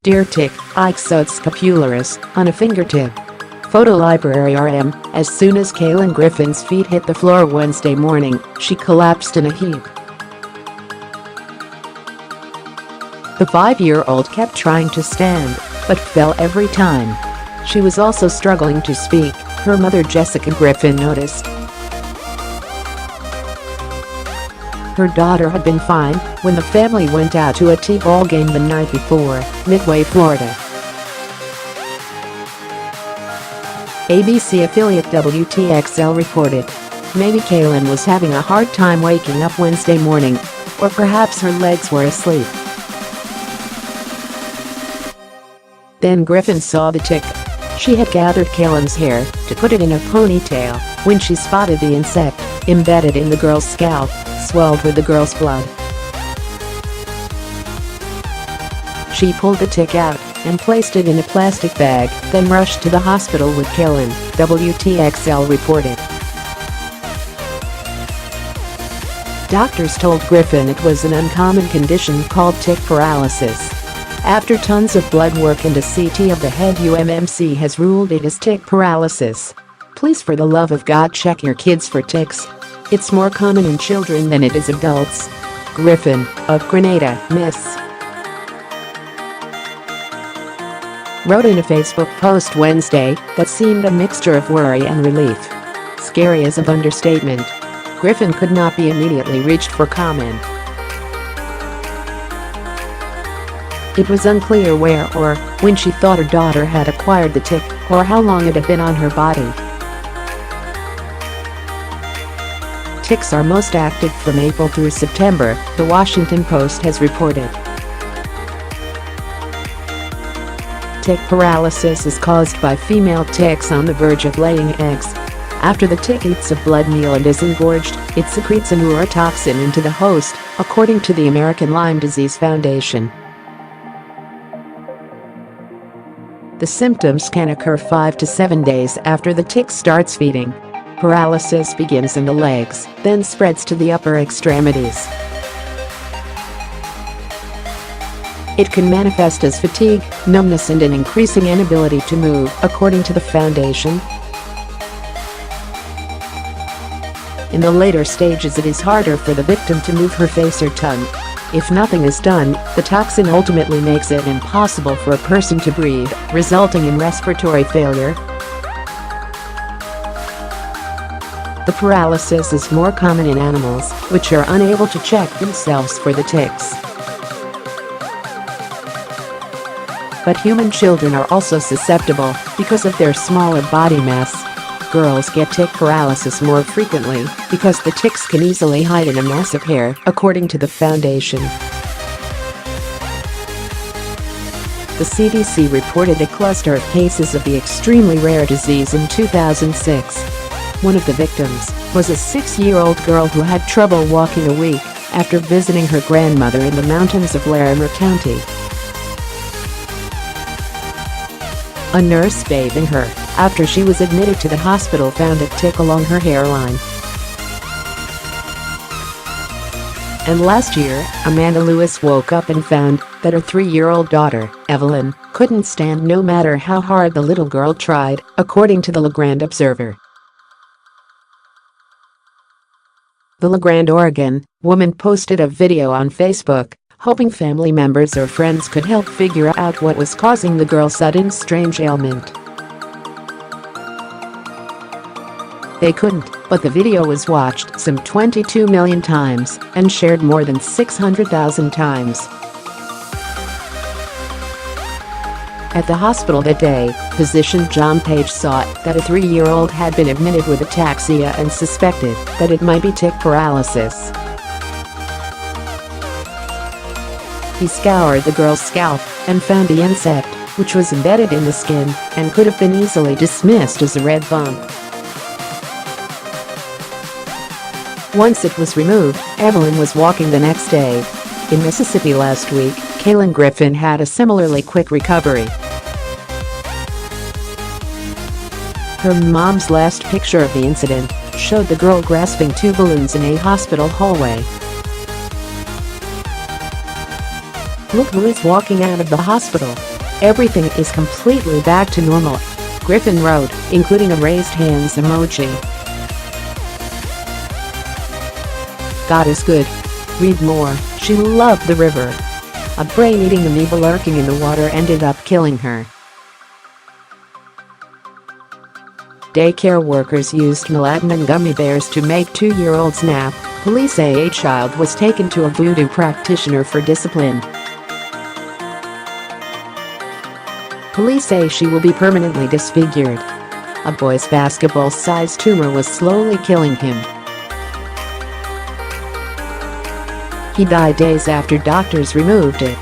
Dear tick, ixodes scapularis, on a fingertip. Photo library RM, as soon as Kailyn Griffin's feet hit the floor Wednesday morning, she collapsed in a heap. The 5-year-old kept trying to stand, but fell every time. She was also struggling to speak, her mother Jessica Griffin noticed. Her daughter had been fine when the family went out to a T-ball game the night before, Midway, Florida. ABC affiliate WTXL reported. Maybe Kailyn was having a hard time waking up Wednesday morning, or perhaps her legs were asleep. Then Griffin saw the tick. She had gathered Kailyn's hair to put it in a ponytail when she spotted the insect embedded in the girl's scalp, swelled with the girl's blood. She pulled the tick out and placed it in a plastic bag, then rushed to the hospital with Kailyn, WTXL reported. Doctors told Griffin it was an uncommon condition called tick paralysis. After tons of blood work and a CT of the head, UMMC has ruled it as tick paralysis. Please, for the love of God, check your kids for ticks. It's more common in children than it is adults. Griffin, of Grenada, Miss. Wrote in a Facebook post Wednesday that seemed a mixture of worry and relief. Scary is an understatement. Griffin could not be immediately reached for comment. It was unclear where or when she thought her daughter had acquired the tick, or how long it had been on her body. Ticks are most active from April through September, the Washington Post has reported. Tick paralysis is caused by female ticks on the verge of laying eggs. After the tick eats a blood meal and is engorged, it secretes a neurotoxin into the host, according to the American Lyme Disease Foundation. The symptoms can occur 5 to 7 days after the tick starts feeding. Paralysis begins in the legs, then spreads to the upper extremities. It can manifest as fatigue, numbness, and an increasing inability to move, according to the foundation. In the later stages, it is harder for the victim to move her face or tongue. If nothing is done, the toxin ultimately makes it impossible for a person to breathe, resulting in respiratory failure. The paralysis is more common in animals, which are unable to check themselves for the ticks. But human children are also susceptible because of their smaller body mass. Girls get tick paralysis more frequently because the ticks can easily hide in a mass of hair, according to the foundation. The CDC reported a cluster of cases of the extremely rare disease in 2006. One of the victims was a 6-year-old girl who had trouble walking a week after visiting her grandmother in the mountains of Larimer County. A nurse bathing her after she was admitted to the hospital found a tick along her hairline. And last year, Amanda Lewis woke up and found that her 3-year-old daughter, Evelyn, couldn't stand no matter how hard the little girl tried, according to the La Grande Observer. The La Grande, Oregon, woman posted a video on Facebook, hoping family members or friends could help figure out what was causing the girl's sudden strange ailment. They couldn't, but the video was watched some 22 million times and shared more than 600,000 times. At the hospital that day, physician John Page saw that a 3-year-old had been admitted with ataxia and suspected that it might be tick paralysis. He scoured the girl's scalp and found the insect, which was embedded in the skin and could have been easily dismissed as a red bump. Once it was removed, Evelyn was walking the next day. In Mississippi last week, Kailyn Griffin had a similarly quick recovery. Her mom's last picture of the incident showed the girl grasping two balloons in a hospital hallway. "Look who is walking out of the hospital. Everything is completely back to normal," Griffin wrote, including a raised hands emoji. "God is good. Read more, she loved the river. A brain-eating amoeba lurking in the water ended up killing her." Daycare workers used melatonin gummy bears to make 2-year-olds nap. Police say a child was taken to a voodoo practitioner for discipline. Police say she will be permanently disfigured. A boy's basketball-sized tumor was slowly killing him. He died days after doctors removed it.